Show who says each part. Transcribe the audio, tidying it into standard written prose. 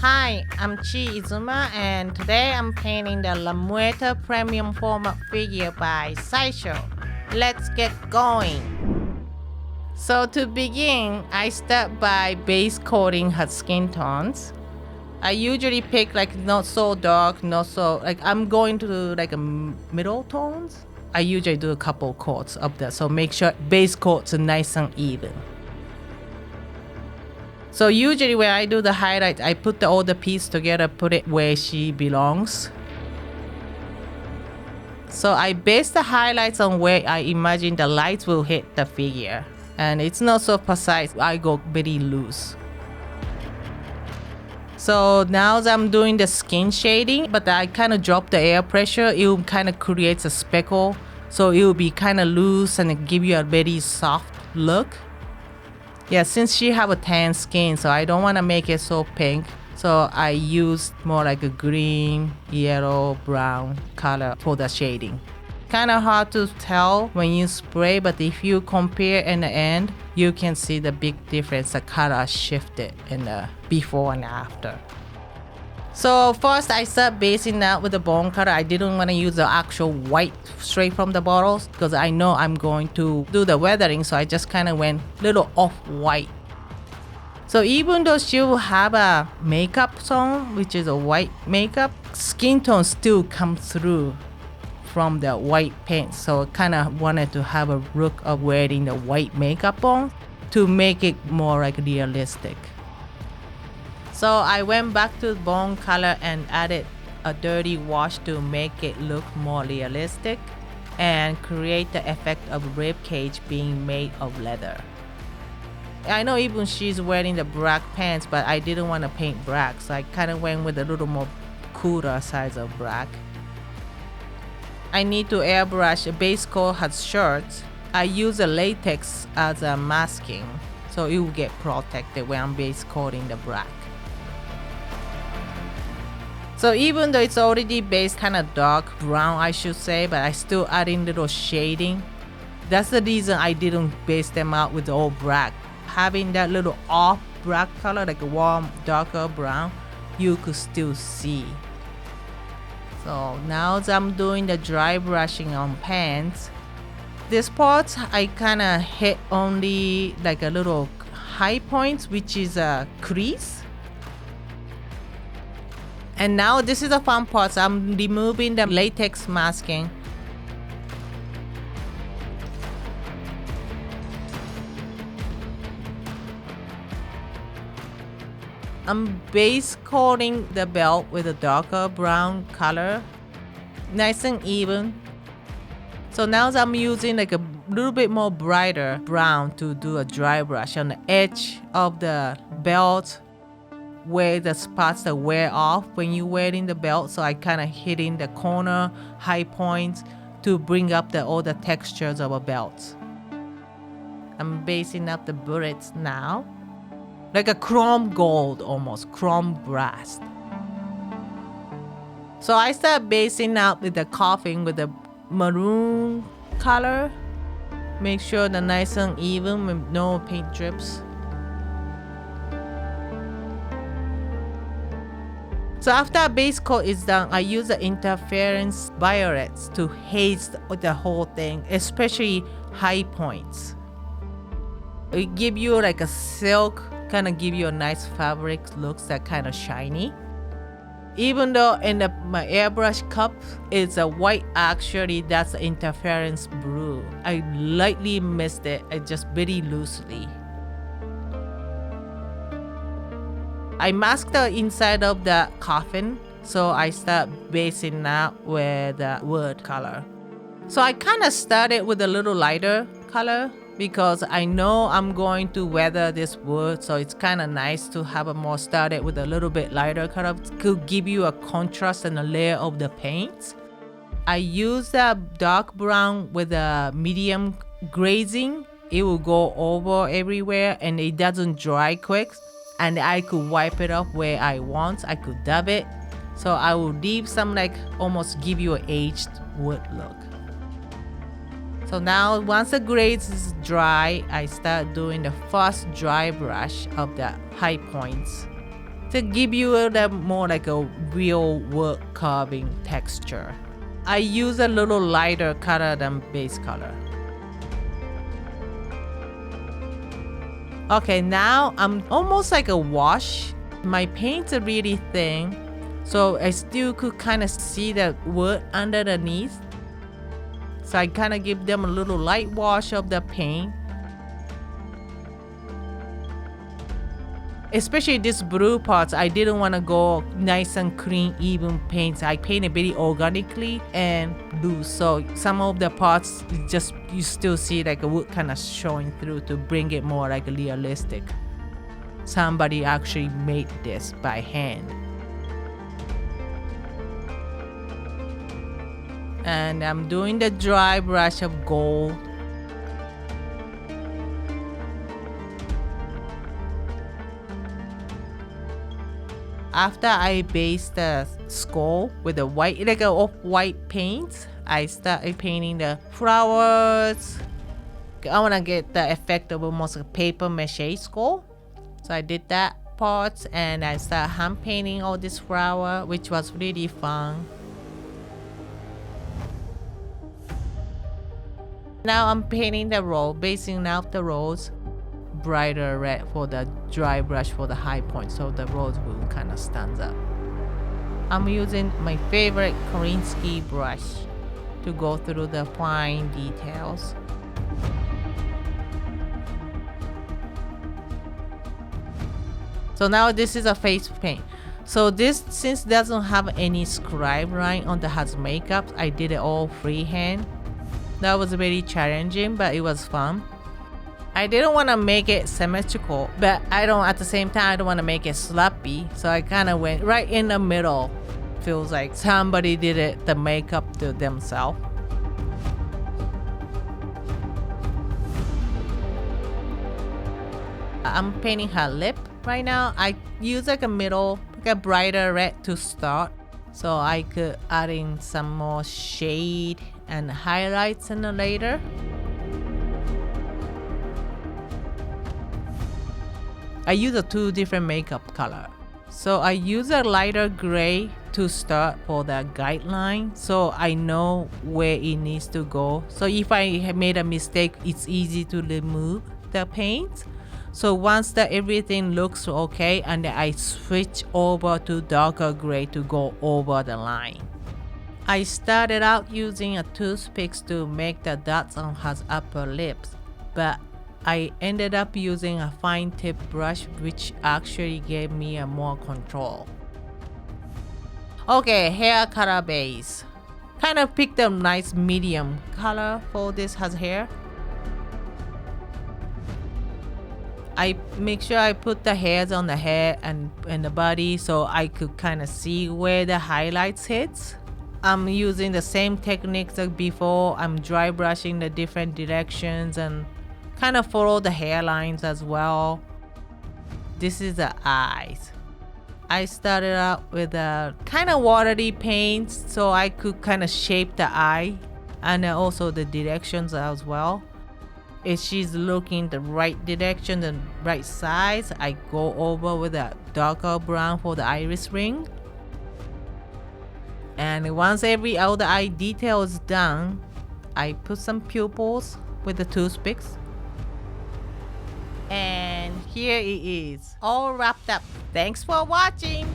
Speaker 1: Hi, I'm Chi Izuma and today I'm painting the Muerta Premium Format Figure by Sideshow. Let's get going! So to begin, I start by base coating her skin tones. I usually pick not so dark, not so I'm going to do a middle tones. I usually do a couple coats of that, so make sure base coats are nice and even. So usually when I do the highlight, I put all the piece together, put it where she belongs. So I base the highlights on where I imagine the lights will hit the figure. And it's not so precise, I go very loose. So now I'm doing the skin shading, but I kind of drop the air pressure. It kind of creates a speckle. So it will be kind of loose and give you a very soft look. Yeah, since she have a tan skin, so I don't want to make it so pink. So I use more like a green, yellow, brown color for the shading. Kind of hard to tell when you spray, but if you compare in the end, you can see the big difference. The color shifted in the before and after. So first I start basing out with the bone color. I didn't want to use the actual white straight from the bottles because I know I'm going to do the weathering, so I just kind of went little off-white. So even though she will have a makeup tone, which is a white makeup, skin tone still comes through from the white paint. So I kind of wanted to have a look of wearing the white makeup on to make it more realistic. So I went back to bone color and added a dirty wash to make it look more realistic and create the effect of rib cage being made of leather. I know even she's wearing the black pants, but I didn't want to paint black, so I kind of went with a little more cooler size of black. I need to airbrush a base coat her shirts. I use a latex as a masking, so it will get protected when I'm base coating the black. So even though it's already base kind of dark brown, I should say, but I still adding little shading. That's the reason I didn't base them out with all black. Having that little off black color, like a warm darker brown, you could still see. So now I'm doing the dry brushing on pants. This part I kind of hit only like a little high points, which is a crease. And now this is the fun part. So I'm removing the latex masking. I'm base coating the belt with a darker brown color, nice and even. So now I'm using like a little bit more brighter brown to do a dry brush on the edge of the belt, where the spots that wear off when you're wearing the belt. So I kind of hitting the corner high points to bring up all the textures of a belt. I'm basing up the bullets now, like a chrome gold, almost chrome brass. So I start basing out with the coffin with the maroon color. Make sure they're nice and even with no paint drips. So after base coat is done, I use the interference violets to haze the whole thing, especially high points. It give you like a silk, kind of give you a nice fabric looks that kind of shiny. Even though in my airbrush cup it's a white, actually that's the interference blue. I lightly missed it, I just very loosely. I masked the inside of the coffin, so I start basing out with the wood color. So I kind of started with a little lighter color because I know I'm going to weather this wood, so it's kind of nice to have a more started with a little bit lighter color. It could give you a contrast and a layer of the paint. I use the dark brown with a medium grazing. It will go over everywhere and it doesn't dry quick. And I could wipe it off where I want. I could dab it. So I will leave some almost give you an aged wood look. So now once the glaze is dry, I start doing the first dry brush of the high points. to give you the more like a real wood carving texture. I use a little lighter color than base color. Okay, now I'm almost like a wash. My paints are really thin, so I still could kind of see the wood underneath. So I kind of give them a little light wash of the paint. Especially these blue parts, I didn't want to go nice and clean, even paints. I painted very organically and loose. So some of the parts, just you still see like a wood kind of showing through to bring it more like realistic. Somebody actually made this by hand. And I'm doing the dry brush of gold. After I base the skull with the white, like a off-white paint, I started painting the flowers. I want to get the effect of almost a paper mache skull. So I did that part and I started hand painting all this flower, which was really fun. Now I'm painting the rose, basing out the rose. Brighter red for the dry brush for the high point, so the rose will kind of stands up. I'm using my favorite Korinsky brush to go through the fine details. So now this is a face paint. So this, since it doesn't have any scribe line on the has makeup, I did it all freehand. That was very challenging, but it was fun. I didn't want to make it symmetrical, but at the same time, I don't want to make it sloppy. So I kind of went right in the middle. Feels like somebody did it, the makeup to themselves. I'm painting her lip right now. I use like a middle, like a brighter red to start. So I could add in some more shade and highlights in the later. I use a two different makeup color. So I use a lighter gray to start for the guideline, so I know where it needs to go. So if I have made a mistake, it's easy to remove the paint. So once that everything looks okay, and then I switch over to darker gray to go over the line. I started out using a toothpick to make the dots on his upper lips, but I ended up using a fine tip brush, which actually gave me a more control. Okay, hair color base. Kind of picked a nice medium color for this has hair. I make sure I put the hairs on the head and the body so I could kind of see where the highlights hits. I'm using the same techniques as before. I'm dry brushing the different directions and kind of follow the hairlines as well. This is the eyes. I started out with a kind of watery paint so I could kind of shape the eye and also the directions as well. If she's looking the right direction and right size, I go over with a darker brown for the iris ring. And once every other eye detail is done, I put some pupils with the toothpicks. And here it is, all wrapped up. Thanks for watching.